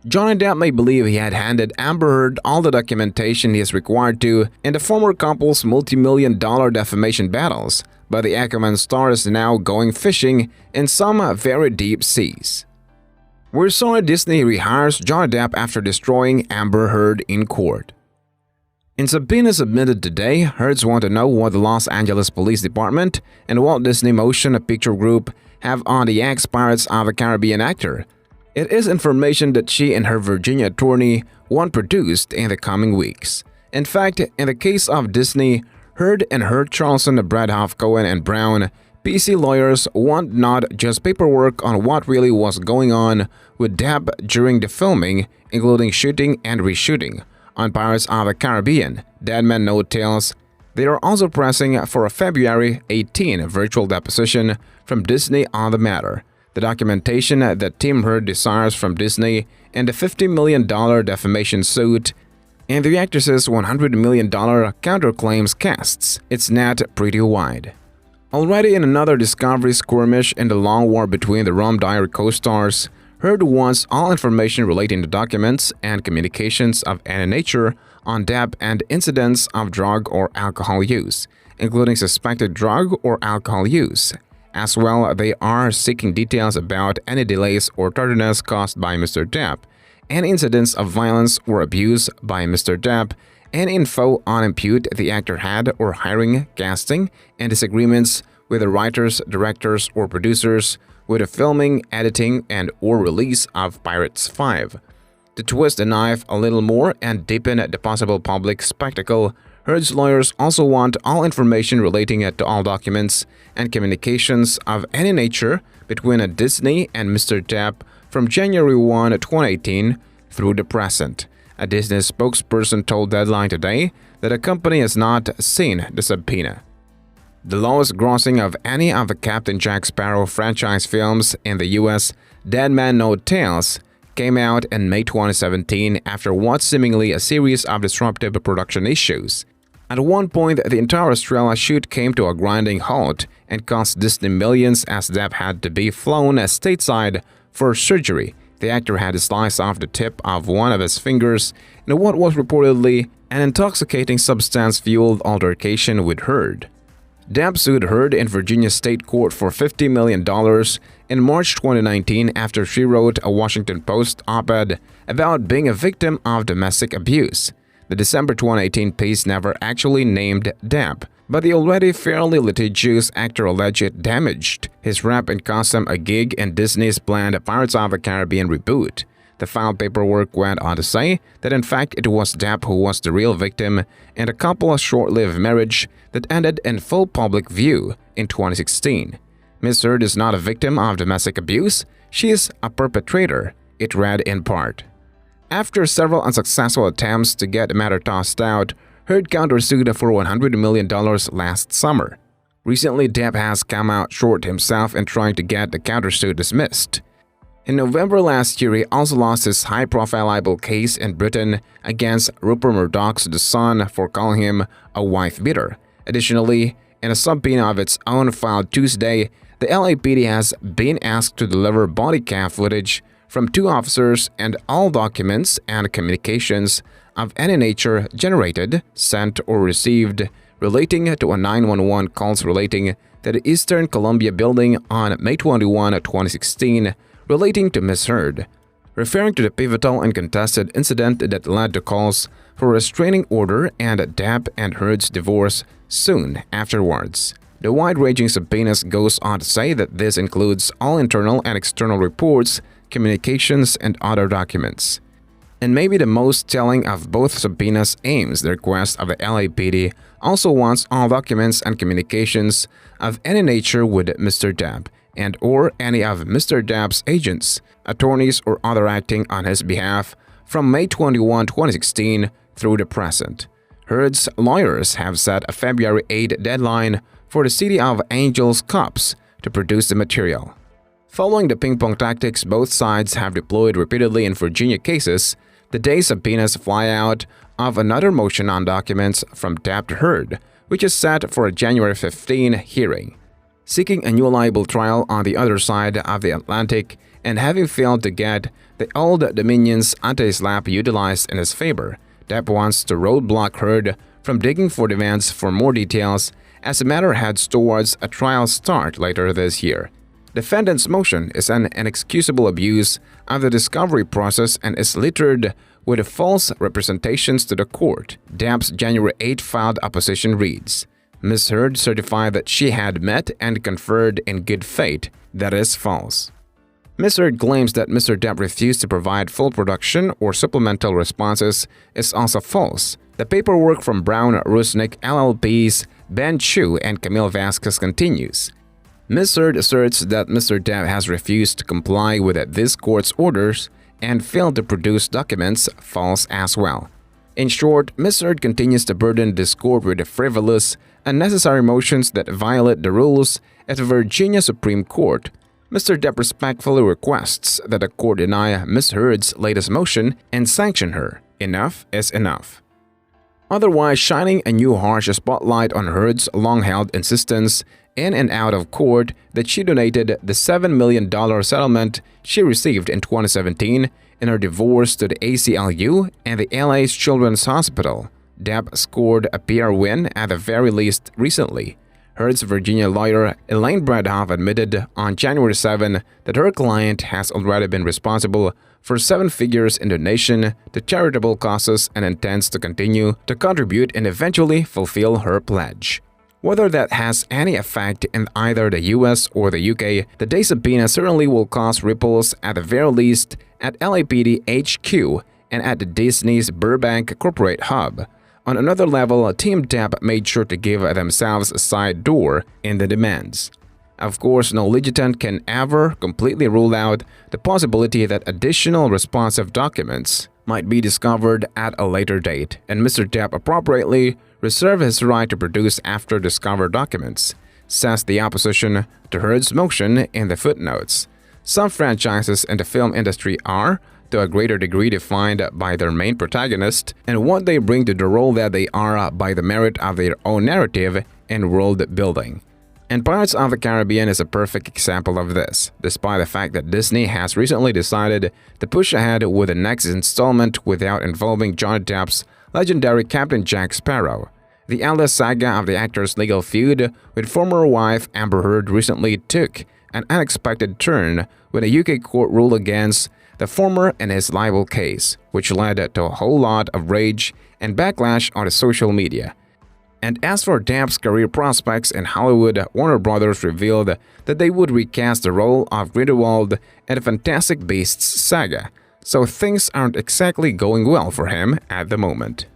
Johnny Depp may believe he had handed Amber Heard all the documentation he is required to in the former couple's multi-million-dollar defamation battles, but the Aquaman star is now going fishing in some very deep seas. We're sorry Disney rehires Johnny Depp after destroying Amber Heard in court. In subpoena submitted today, Heards want to know what the Los Angeles Police Department and Walt Disney Motion Picture Group have on the ex-Pirates of the Caribbean actor. It is information that she and her Virginia attorney want produced in the coming weeks. In fact, in the case of Disney, Heard and Heard Charlson, Bradhoff, Cohen, and Brown, PC lawyers want not just paperwork on what really was going on with Depp during the filming, including shooting and reshooting on Pirates of the Caribbean, Dead Men No Tales. They are also pressing for a February 18 virtual deposition from Disney on the matter. The documentation that Team Heard desires from Disney and the $50 million defamation suit and the actress's $100 million counterclaims casts its net pretty wide. Already in another discovery skirmish in the long war between the Rum Diary co-stars, Heard wants all information relating to documents and communications of any nature on Depp and incidents of drug or alcohol use, including suspected drug or alcohol use. As well, they are seeking details about any delays or tardiness caused by Mr. Depp, any incidents of violence or abuse by Mr. Depp, and info on impute the actor had or hiring, casting, and disagreements with the writers, directors, or producers with the filming, editing, and or release of Pirates 5. To twist the knife a little more and deepen the possible public spectacle, Heard's lawyers also want all information relating to all documents and communications of any nature between Disney and Mr. Depp from January 1, 2018 through the present. A Disney spokesperson told Deadline today that the company has not seen the subpoena. The lowest grossing of any of the Captain Jack Sparrow franchise films in the US, Dead Man No Tales, came out in May 2017 after what seemingly a series of disruptive production issues. At one point, the entire Australia shoot came to a grinding halt and cost Disney millions as Depp had to be flown stateside for surgery. The actor had to slice off the tip of one of his fingers in what was reportedly an intoxicating substance-fueled altercation with Heard. Depp sued Heard in Virginia State Court for $50 million in March 2019 after she wrote a Washington Post op-ed about being a victim of domestic abuse. The December 2018 piece never actually named Depp, but the already fairly litigious actor alleged it damaged his rep and cost him a gig in Disney's planned Pirates of the Caribbean reboot. The filed paperwork went on to say that in fact it was Depp who was the real victim in a couple's short-lived marriage that ended in full public view in 2016. Ms. Heard is not a victim of domestic abuse, she is a perpetrator, it read in part. After several unsuccessful attempts to get the matter tossed out, Heard countersued for $100 million last summer. Recently, Depp has come out short himself in trying to get the countersuit dismissed. In November last year, he also lost his high-profile libel case in Britain against Rupert Murdoch's The Sun for calling him a wife-beater. Additionally, in a subpoena of its own filed Tuesday, the LAPD has been asked to deliver body cam footage from 2 officers and all documents and communications of any nature generated, sent, or received relating to a 911 calls relating to the Eastern Columbia building on May 21, 2016, relating to Ms. Heard, referring to the pivotal and contested incident that led to calls for a restraining order and Depp and Heard's divorce soon afterwards. The wide-ranging subpoenas goes on to say that this includes all internal and external reports, communications, and other documents. And maybe the most telling of both subpoenas aims the request of the LAPD also wants all documents and communications of any nature with Mr. Depp and or any of Mr. Depp's agents, attorneys, or other acting on his behalf from May 21, 2016 through the present. Heard's lawyers have set a February 8 deadline for the City of Angels Cops to produce the material. Following the ping-pong tactics both sides have deployed repeatedly in Virginia cases, the day subpoenas fly out of another motion on documents from Depp to Heard, which is set for a January 15 hearing. Seeking a new libel trial on the other side of the Atlantic and having failed to get the Old Dominion's anti-slap utilized in his favor, Depp wants to roadblock Heard from digging for demands for more details as the matter heads towards a trial start later this year. Defendant's motion is an inexcusable abuse of the discovery process and is littered with false representations to the court. Depp's January 8 filed opposition reads, Ms. Heard certified that she had met and conferred in good faith. That is false. Ms. Heard claims that Mr. Depp refused to provide full production or supplemental responses is also false. The paperwork from Brown Rusnick LLP's Ben Chu and Camille Vasquez continues. Ms. Heard asserts that Mr. Depp has refused to comply with this court's orders and failed to produce documents, false as well. In short, Ms. Heard continues to burden this court with frivolous, unnecessary motions that violate the rules at the Virginia Supreme Court. Mr. Depp respectfully requests that the court deny Ms. Heard's latest motion and sanction her. Enough is enough. Otherwise shining a new harsh spotlight on Heard's long-held insistence in and out of court that she donated the $7 million settlement she received in 2017 in her divorce to the ACLU and the LA's Children's Hospital. Depp scored a PR win at the very least recently. Heard's Virginia lawyer Elaine Bradhoff admitted on January 7 that her client has already been responsible for 7 figures in donation to charitable causes and intends to continue to contribute and eventually fulfill her pledge. Whether that has any effect in either the US or the UK, the day subpoena certainly will cause ripples at the very least at LAPD HQ and at the Disney's Burbank corporate hub. On another level, Team Depp made sure to give themselves a side door in the demands. Of course, no litigant can ever completely rule out the possibility that additional responsive documents might be discovered at a later date, and Mr. Depp appropriately reserved his right to produce after discovered documents, says the opposition to Heard's motion in the footnotes. Some franchises in the film industry are, to a greater degree, defined by their main protagonist and what they bring to the role that they are by the merit of their own narrative and world building. And Pirates of the Caribbean is a perfect example of this, despite the fact that Disney has recently decided to push ahead with the next installment without involving Johnny Depp's legendary Captain Jack Sparrow. The endless saga of the actor's legal feud with former wife Amber Heard recently took an unexpected turn when a UK court ruled against the former in his libel case, which led to a whole lot of rage and backlash on the social media. And as for Depp's career prospects in Hollywood, Warner Brothers revealed that they would recast the role of Grindelwald in the Fantastic Beasts saga, so things aren't exactly going well for him at the moment.